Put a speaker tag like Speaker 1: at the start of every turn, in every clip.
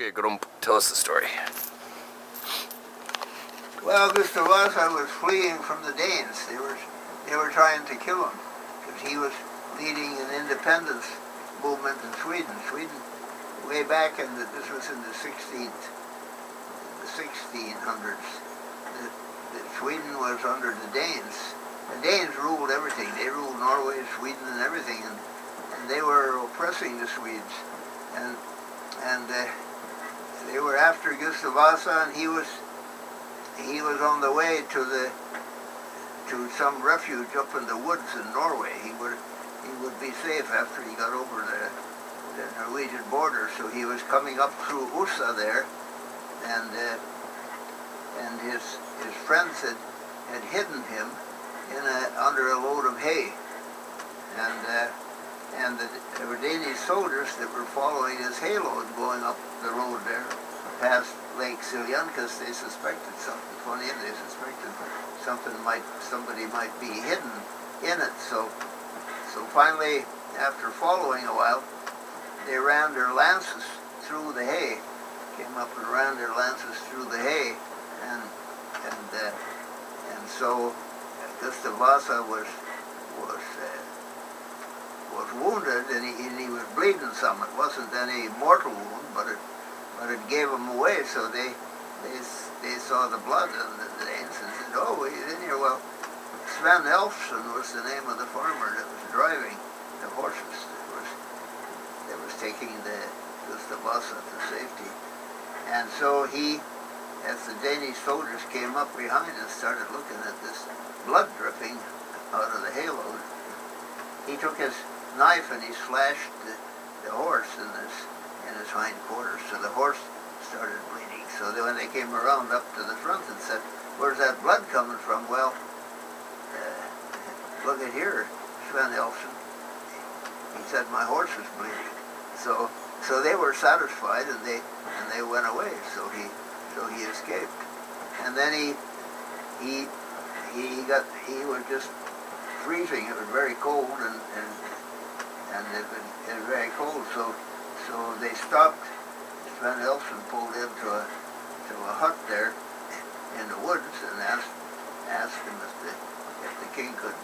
Speaker 1: Okay, Grump, tell us the story.
Speaker 2: Well, Gustav Vasa was fleeing from the Danes. They were trying to kill him because he was leading an independence movement in Sweden. Sweden, way back this was in the 1600s. Sweden was under the Danes. The Danes ruled everything. They ruled Norway, Sweden, and everything, and they were oppressing the Swedes. And they were after Gustav Vasa, and he was on the way to some refuge up in the woods in Norway. He would be safe after he got over the Norwegian border. So he was coming up through Usa there, and his friends had hidden him under a load of hay, and there were Danish soldiers that were following his hay load going up the road there past Lake Siljan because they suspected something funny, and they suspected somebody might be hidden in it. So finally, after following a while, they ran their lances through the hay, came up and ran their lances through the hay, and so Gustav Vasa was wounded, and he was bleeding some. It wasn't any mortal wound, but it gave him away. So they saw the blood, and the Danes and said, "Oh, he's in here." Well, Sven Elfsson was the name of the farmer that was driving the horses that was taking the Gustav Vasa to safety. And so as the Danish soldiers came up behind and started looking at this blood dripping out of the hay load, he took his knife and he slashed the horse in his hind quarters. So the horse started bleeding. So when they came around up to the front and said, "Where's that blood coming from?" Well, look at here, Sven Elfsson. He said, "My horse was bleeding." So they were satisfied, and they went away. So he escaped, and then he was just freezing. It was very cold, and it was very cold. So they stopped. Sven Elfsson pulled into a hut there in the woods and asked him if the king could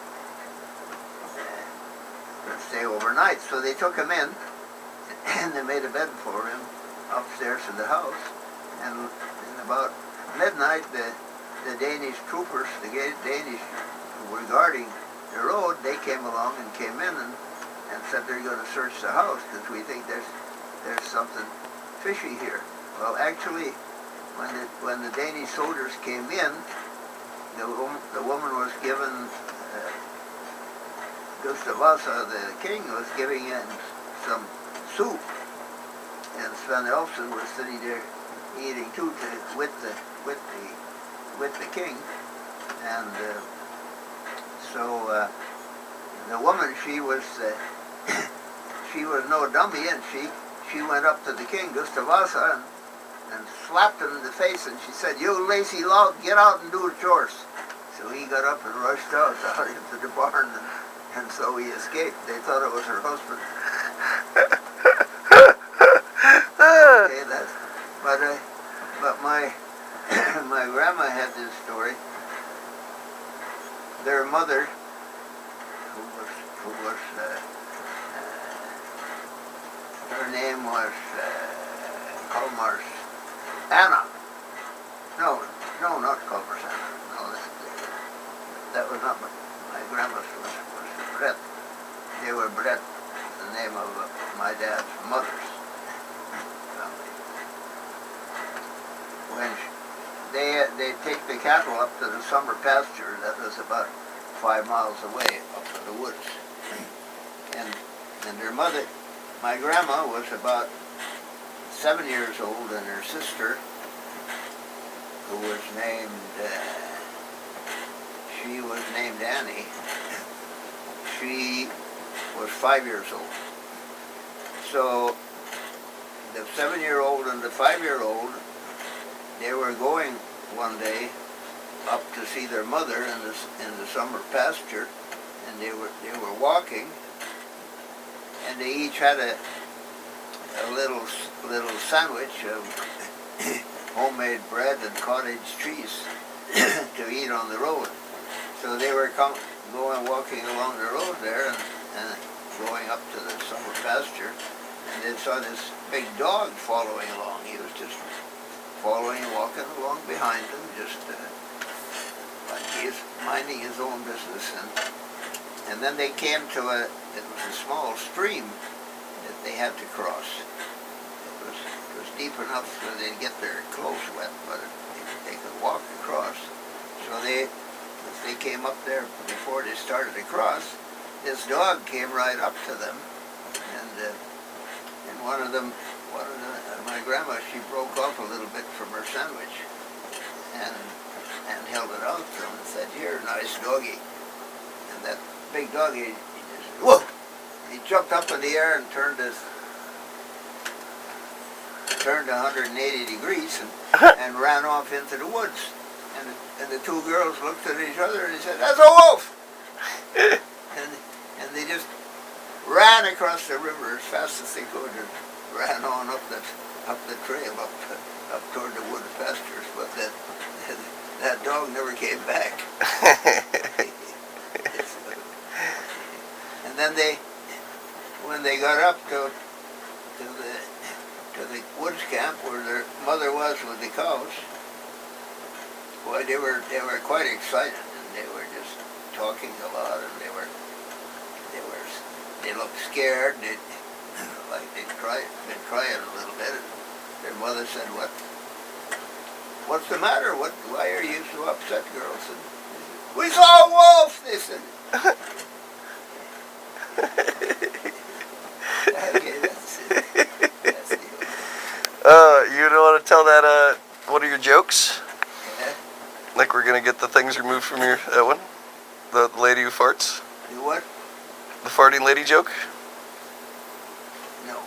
Speaker 2: stay overnight. So they took him in, and they made a bed for him upstairs in the house. And about midnight, the Danish troopers, the Danish who were guarding the road, they came along and came in and said they're going to search the house because we think there's something fishy here. Well, actually, when the Danish soldiers came in, the woman was given, Gustav Vasa, the king, was giving him some soup, and Sven Elfsson was sitting there eating too with the king, and so the woman, she was no dummy, and she went up to the king, Gustav Vasa, and slapped him in the face, and she said, "You lazy log, get out and do the chores." So he got up and rushed out into the barn, and so he escaped. They thought it was her husband. Okay, but my grandma had this story. Their mother, her name was Coleman. Anna. No, not Coleman. No, that was not my grandma's. Was Brett. They were Brett, the name of my dad's mother's family. When they take the cattle up to the summer pasture that was about 5 miles away up in the woods, and their mother, my grandma, was about 7 years old, and her sister, who was named Annie. She was 5 years old. So the 7-year-old and the 5-year-old, they were going one day up to see their mother in the summer pasture, and they were walking, and they each had a a little sandwich of homemade bread and cottage cheese to eat on the road. So they were walking along the road there and going up to the summer pasture, and they saw this big dog following along. He was just following, walking along behind them, just like he's minding his own business. And then they came to it was a small stream that they had to cross. It was deep enough so they'd get their clothes wet, but they could walk across. So as they came up there before they started to cross, this dog came right up to them, and my grandma, she broke off a little bit from her sandwich and held it out to him and said, "Here, nice doggy." And that big doggy, he just, whoa! He jumped up in the air and turned 180 degrees and ran off into the woods. And the two girls looked at each other and they said, "That's a wolf!" and they just ran across the river as fast as they could and ran on up the trail up toward the wood pastures. But that dog never came back. And then when they got up to the woods camp where their mother was with the cows, boy, they were quite excited, and they were just talking a lot, and they looked scared. Like they'd been crying a little bit. And their mother said, "What's the matter? Why are you so upset, girls?" And "We saw a wolf," they said. Okay, that's it.
Speaker 1: You don't want to tell that one of your jokes?
Speaker 2: Yeah.
Speaker 1: Like we're gonna get the things removed from that one? The lady who farts?
Speaker 2: You what?
Speaker 1: The farting lady joke?
Speaker 2: No.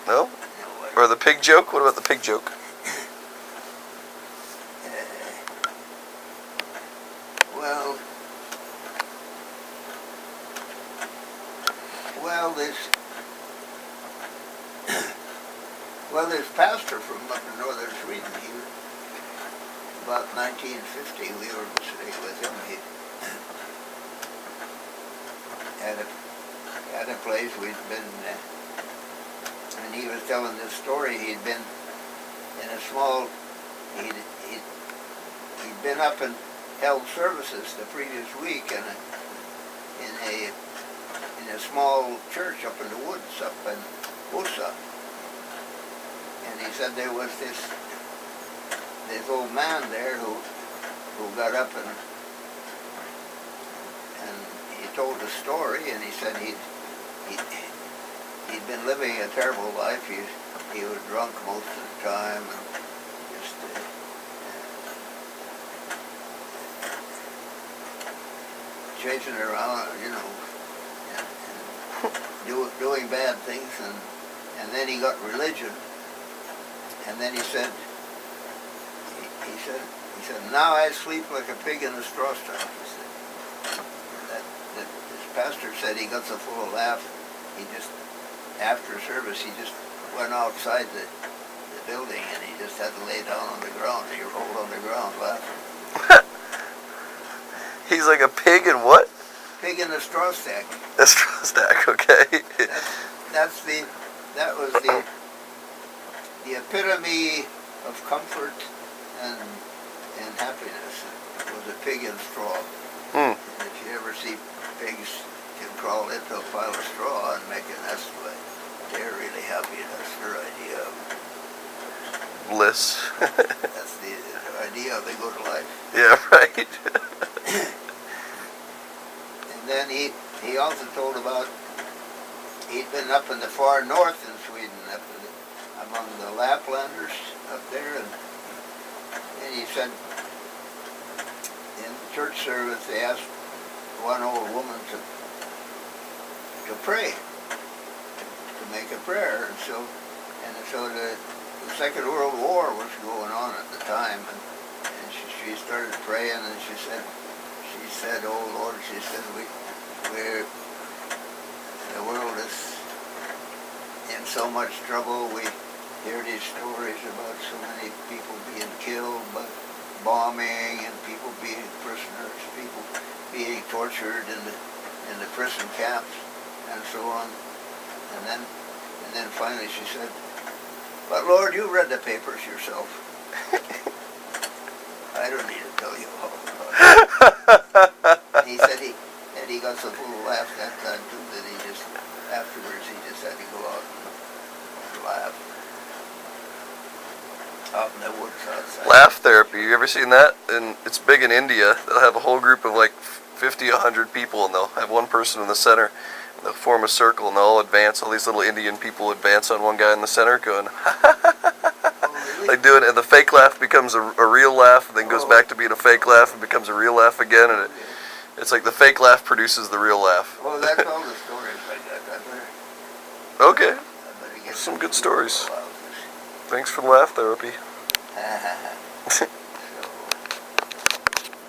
Speaker 1: No? Or the pig joke? What about the pig joke?
Speaker 2: This pastor from up in northern Sweden, he was about 1950, we were visiting with him. He had a place we'd been, and he was telling this story. He'd been in a small, he'd been up and held services the previous week in a small church up in the woods up in Usa. And he said there was this old man there who got up and he told a story, and he said he'd been living a terrible life. He was drunk most of the time and just chasing around, and doing bad things, and then he got religion. And then he said, "Now I sleep like a pig in a straw stack." He said. This pastor said he got so full of laugh, he just, after service, he just went outside the building and he just had to lay down on the ground. He rolled on the ground laughing.
Speaker 1: He's like a pig in what?
Speaker 2: Pig in a straw stack.
Speaker 1: A straw stack, okay.
Speaker 2: That was the epitome of comfort and happiness. It was a pig in straw. And if you ever see pigs can crawl into a pile of straw and make a nest, they're really happy. That's their idea of
Speaker 1: bliss.
Speaker 2: That's the idea of the good life.
Speaker 1: Yeah, right.
Speaker 2: And then he also told about he'd been up in the far north in Sweden, among the Laplanders up there, and he said in the church service they asked one old woman to pray, to make a prayer, and so the Second World War was going on at the time, and she started praying, and she said, "Oh Lord," she said, "the world is in in so much trouble. We hear these stories about so many people being killed by bombing and people being prisoners, people being tortured in the prison camps and so on. And then finally she said, "But Lord, you read the papers yourself." I don't need to tell you all about it. He said he got so full of laugh that time too that he just, afterwards he just had to go out and laugh. Out in the woods outside.
Speaker 1: Laugh therapy. You ever seen that? And it's big in India. They'll have a whole group of like 50, 100 people, and they'll have one person in the center. And they'll form a circle, and they'll all advance. All these little Indian people advance on one guy in the center, going, like doing it, and the fake laugh becomes a real laugh, and then goes back to being a fake laugh and becomes a real laugh again, and it's like the fake laugh produces the real laugh.
Speaker 2: Well, that's all the stories I got.
Speaker 1: Okay,
Speaker 2: I better get
Speaker 1: some good stories.
Speaker 2: Wow.
Speaker 1: Thanks for the laugh therapy.